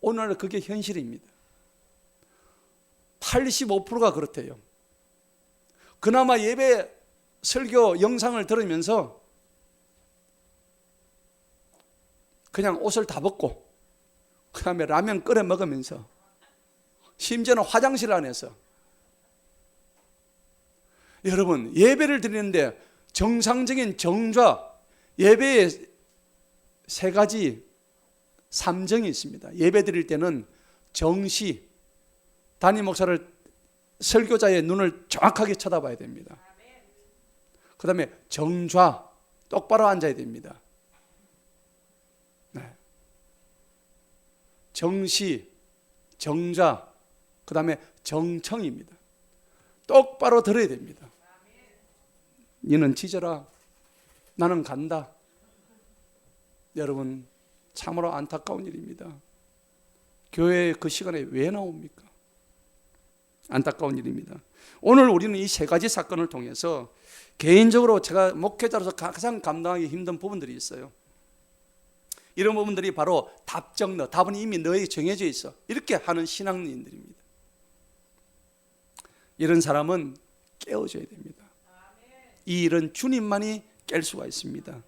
오늘 그게 현실입니다. 85%가 그렇대요. 그나마 예배 설교 영상을 들으면서 그냥 옷을 다 벗고 그 다음에 라면 끓여 먹으면서, 심지어는 화장실 안에서, 여러분, 예배를 드리는데 정상적인 정좌, 예배에 세 가지 삼정이 있습니다. 예배 드릴 때는 정시, 담임 목사를, 설교자의 눈을 정확하게 쳐다봐야 됩니다. 그 다음에 정좌, 똑바로 앉아야 됩니다. 네. 정시, 정좌, 그 다음에 정청입니다. 똑바로 들어야 됩니다. 이는 짖어라, 나는 간다. 여러분, 참으로 안타까운 일입니다. 교회에 그 시간에 왜 나옵니까? 안타까운 일입니다. 오늘 우리는 이 세 가지 사건을 통해서 개인적으로 제가 목회자로서 가장 감당하기 힘든 부분들이 있어요. 이런 부분들이 바로 답은 이미 너에게 정해져 있어, 이렇게 하는 신앙인들입니다. 이런 사람은 깨워줘야 됩니다. 이 일은 주님만이 깰 수가 있습니다.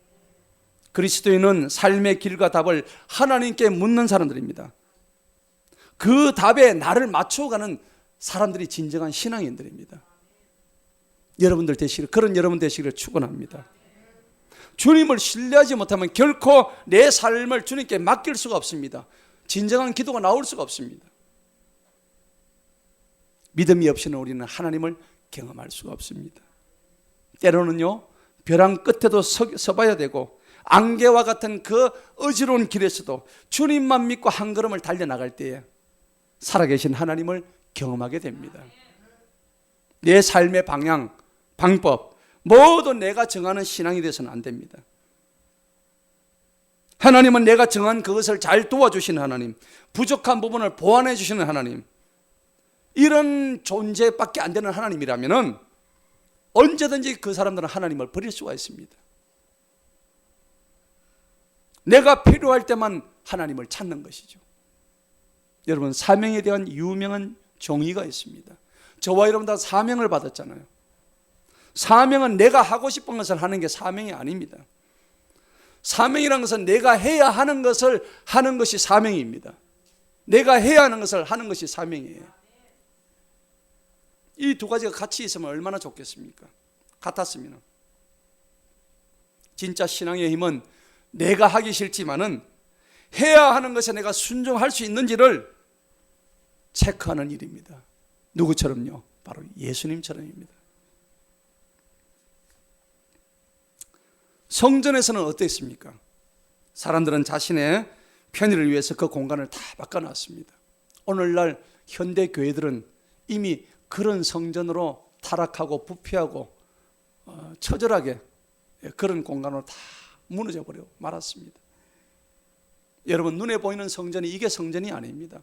그리스도인은 삶의 길과 답을 하나님께 묻는 사람들입니다. 그 답에 나를 맞춰가는 사람들이 진정한 신앙인들입니다. 여러분들 되시기를, 그런 여러분 되시기를 축원합니다. 주님을 신뢰하지 못하면 결코 내 삶을 주님께 맡길 수가 없습니다. 진정한 기도가 나올 수가 없습니다. 믿음이 없이는 우리는 하나님을 경험할 수가 없습니다. 때로는요, 벼랑 끝에도 서봐야 되고, 안개와 같은 그 어지러운 길에서도 주님만 믿고 한 걸음을 달려나갈 때에 살아계신 하나님을 경험하게 됩니다. 내 삶의 방향, 방법 모두 내가 정하는 신앙이 되어서는 안 됩니다. 하나님은 내가 정한 그것을 잘 도와주시는 하나님, 부족한 부분을 보완해 주시는 하나님, 이런 존재밖에 안 되는 하나님이라면 언제든지 그 사람들은 하나님을 버릴 수가 있습니다. 내가 필요할 때만 하나님을 찾는 것이죠. 여러분, 사명에 대한 유명한 정의가 있습니다. 저와 여러분 다 사명을 받았잖아요. 사명은 내가 하고 싶은 것을 하는 게 사명이 아닙니다. 사명이라는 것은 내가 해야 하는 것을 하는 것이 사명입니다. 내가 해야 하는 것을 하는 것이 사명이에요. 이 두 가지가 같이 있으면 얼마나 좋겠습니까? 같았으면. 진짜 신앙의 힘은 내가 하기 싫지만은 해야 하는 것에 내가 순종할 수 있는지를 체크하는 일입니다. 누구처럼요? 바로 예수님처럼입니다. 성전에서는 어땠습니까? 사람들은 자신의 편의를 위해서 그 공간을 다 바꿔놨습니다. 오늘날 현대 교회들은 이미 그런 성전으로 타락하고 부패하고 처절하게 그런 공간으로 다 무너져 버려 말았습니다. 여러분, 눈에 보이는 성전이 이게 성전이 아닙니다.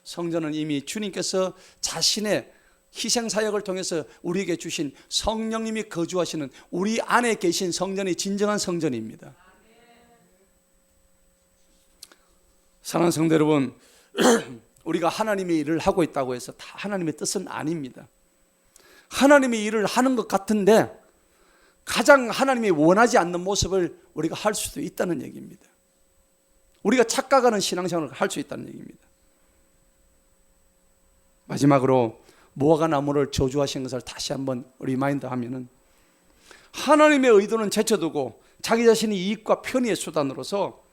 성전은 이미 주님께서 자신의 희생사역을 통해서 우리에게 주신 성령님이 거주하시는 우리 안에 계신 성전이 진정한 성전입니다. 사랑하는 성도 여러분, 우리가 하나님의 일을 하고 있다고 해서 다 하나님의 뜻은 아닙니다. 하나님의 일을 하는 것 같은데 가장 하나님이 원하지 않는 모습을 우리가 할 수도 있다는 얘기입니다. 우리가 착각하는 신앙생활을 할 수 있다는 얘기입니다. 마지막으로 무화과 나무를 저주하신 것을 다시 한번 리마인드 하면은, 하나님의 의도는 제쳐두고 자기 자신의 이익과 편의의 수단으로서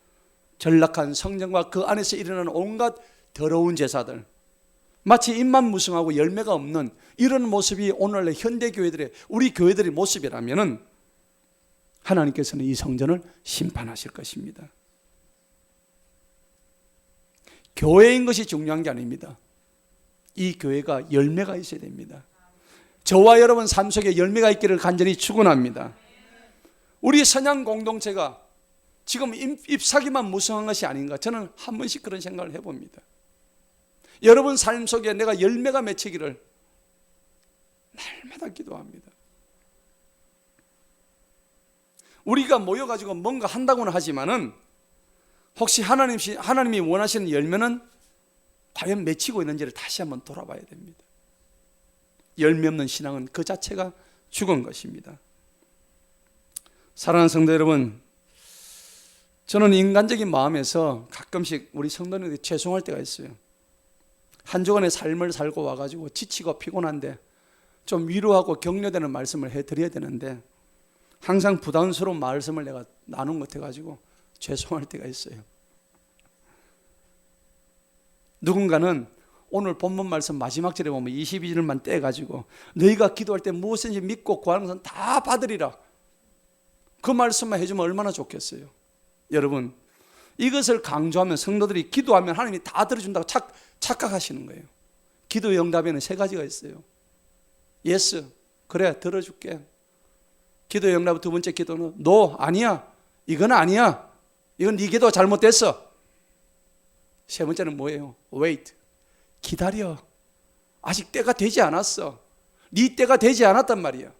전락한 성전과 그 안에서 일어나는 온갖 더러운 제사들, 마치 입만 무성하고 열매가 없는 이런 모습이 오늘날 현대 교회들의, 우리 교회들의 모습이라면은 하나님께서는 이 성전을 심판하실 것입니다. 교회인 것이 중요한 게 아닙니다. 이 교회가 열매가 있어야 됩니다. 저와 여러분 삶 속에 열매가 있기를 간절히 축원합니다. 우리 선양 공동체가 지금 잎사귀만 무성한 것이 아닌가, 저는 한 번씩 그런 생각을 해봅니다. 여러분 삶 속에 내가 열매가 맺히기를 날마다 기도합니다. 우리가 모여가지고 뭔가 한다고는 하지만은 혹시 하나님이 원하시는 열매는 과연 맺히고 있는지를 다시 한번 돌아봐야 됩니다. 열매 없는 신앙은 그 자체가 죽은 것입니다. 사랑하는 성도 여러분, 저는 인간적인 마음에서 가끔씩 우리 성도님들이 죄송할 때가 있어요. 한 주간의 삶을 살고 와가지고 지치고 피곤한데 좀 위로하고 격려되는 말씀을 해드려야 되는데 항상 부담스러운 말씀을 내가 나눈 것 같아가지고 죄송할 때가 있어요. 누군가는 오늘 본문 말씀 마지막 절에 보면 22절만 떼가지고 너희가 기도할 때 무엇인지 믿고 구하는 것은 다 받으리라, 그 말씀만 해주면 얼마나 좋겠어요. 여러분, 이것을 강조하면 성도들이 기도하면 하나님이 다 들어준다고 착각하시는 거예요. 기도의 응답에는 세 가지가 있어요. 예스, 그래 들어줄게. 기도 응답 두 번째 기도는 너 아니야. 이건 아니야. 이건 네 기도 잘못됐어. 세 번째는 뭐예요? wait. 기다려. 아직 때가 되지 않았어. 네 때가 되지 않았단 말이야.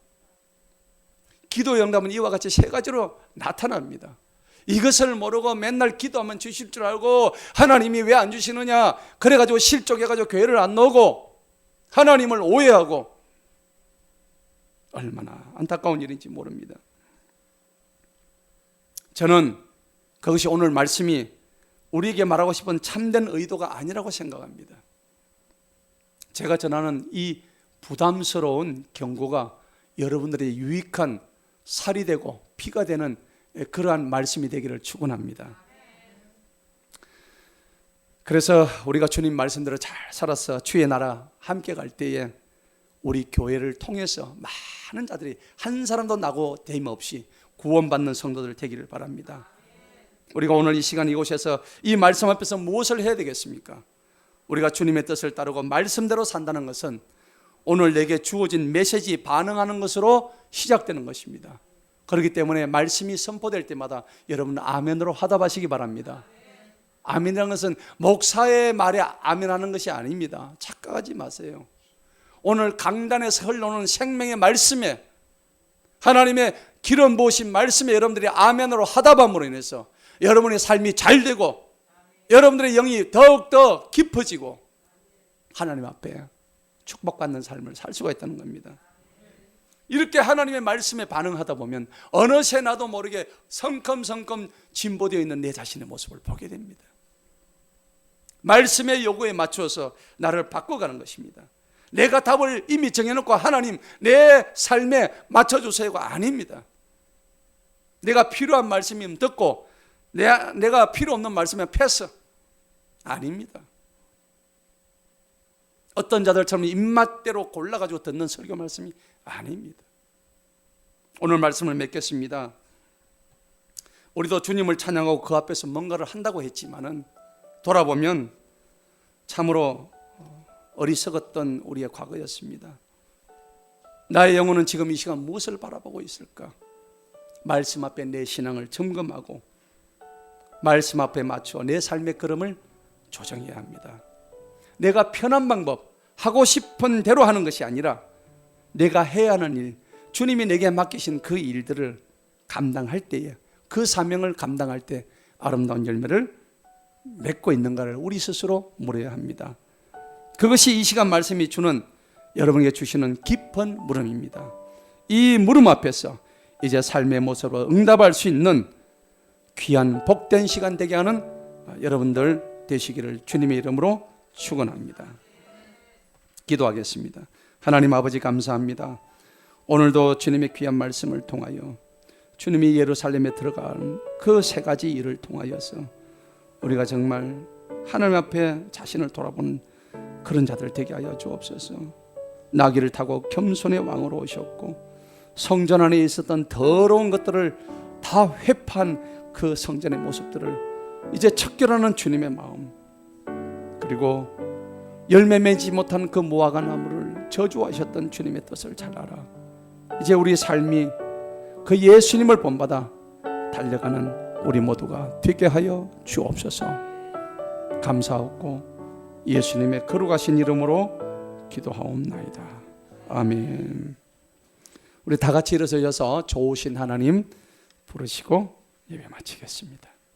기도 응답은 이와 같이 세 가지로 나타납니다. 이것을 모르고 맨날 기도하면 주실 줄 알고 하나님이 왜 안 주시느냐 그래가지고 실족해가지고 교회를 안 나오고 하나님을 오해하고 얼마나 안타까운 일인지 모릅니다. 저는 그것이 오늘 말씀이 우리에게 말하고 싶은 참된 의도가 아니라고 생각합니다. 제가 전하는 이 부담스러운 경고가 여러분들의 유익한 살이 되고 피가 되는 그러한 말씀이 되기를 축원합니다. 그래서 우리가 주님 말씀대로 잘 살아서 주의 나라 함께 갈 때에 우리 교회를 통해서 많은 자들이 한 사람도 나고 대임 없이 구원받는 성도들 되기를 바랍니다. 우리가 오늘 이 시간 이곳에서 이 말씀 앞에서 무엇을 해야 되겠습니까? 우리가 주님의 뜻을 따르고 말씀대로 산다는 것은 오늘 내게 주어진 메시지 반응하는 것으로 시작되는 것입니다. 그렇기 때문에 말씀이 선포될 때마다 여러분 아멘으로 화답하시기 바랍니다. 아멘이라는 것은 목사의 말에 아멘하는 것이 아닙니다. 착각하지 마세요. 오늘 강단에서 흘러오는 생명의 말씀에 하나님의 기름 부으신 말씀에 여러분들이 아멘으로 화답함으로 인해서 여러분의 삶이 잘 되고 여러분들의 영이 더욱더 깊어지고 하나님 앞에 축복받는 삶을 살 수가 있다는 겁니다. 이렇게 하나님의 말씀에 반응하다 보면 어느새 나도 모르게 성큼성큼 진보되어 있는 내 자신의 모습을 보게 됩니다. 말씀의 요구에 맞춰서 나를 바꿔가는 것입니다. 내가 답을 이미 정해놓고 하나님 내 삶에 맞춰주세요가 아닙니다. 내가 필요한 말씀이면 듣고 내가 필요 없는 말씀이면 패스. 아닙니다. 어떤 자들처럼 입맛대로 골라가지고 듣는 설교 말씀이 아닙니다. 오늘 말씀을 맺겠습니다. 우리도 주님을 찬양하고 그 앞에서 뭔가를 한다고 했지만은 돌아보면 참으로 어리석었던 우리의 과거였습니다. 나의 영혼은 지금 이 시간 무엇을 바라보고 있을까? 말씀 앞에 내 신앙을 점검하고 말씀 앞에 맞춰 내 삶의 걸음을 조정해야 합니다. 내가 편한 방법, 하고 싶은 대로 하는 것이 아니라 내가 해야 하는 일, 주님이 내게 맡기신 그 일들을 감당할 때에 그 사명을 감당할 때 아름다운 열매를 맺고 있는가를 우리 스스로 물어야 합니다. 그것이 이 시간 말씀이 주는 여러분에게 주시는 깊은 물음입니다. 이 물음 앞에서 이제 삶의 모습으로 응답할 수 있는 귀한 복된 시간 되게 하는 여러분들 되시기를 주님의 이름으로 축원합니다. 기도하겠습니다. 하나님 아버지 감사합니다. 오늘도 주님의 귀한 말씀을 통하여 주님이 예루살렘에 들어간 그 세 가지 일을 통하여서 우리가 정말 하나님 앞에 자신을 돌아보는 그런 자들 되게 하여 주옵소서. 나귀를 타고 겸손의 왕으로 오셨고 성전 안에 있었던 더러운 것들을 다 회파한 그 성전의 모습들을 이제 척결하는 주님의 마음, 그리고 열매 맺지 못한 그 무화과 나무를 저주하셨던 주님의 뜻을 잘 알아 이제 우리 삶이 그 예수님을 본받아 달려가는 우리 모두가 되게 하여 주옵소서. 감사하고 예수님의 거룩하신 이름으로 기도하옵나이다. 아멘. 우리 다 같이 일어서셔서 좋으신 하나님 부르시고 예배 마치겠습니다.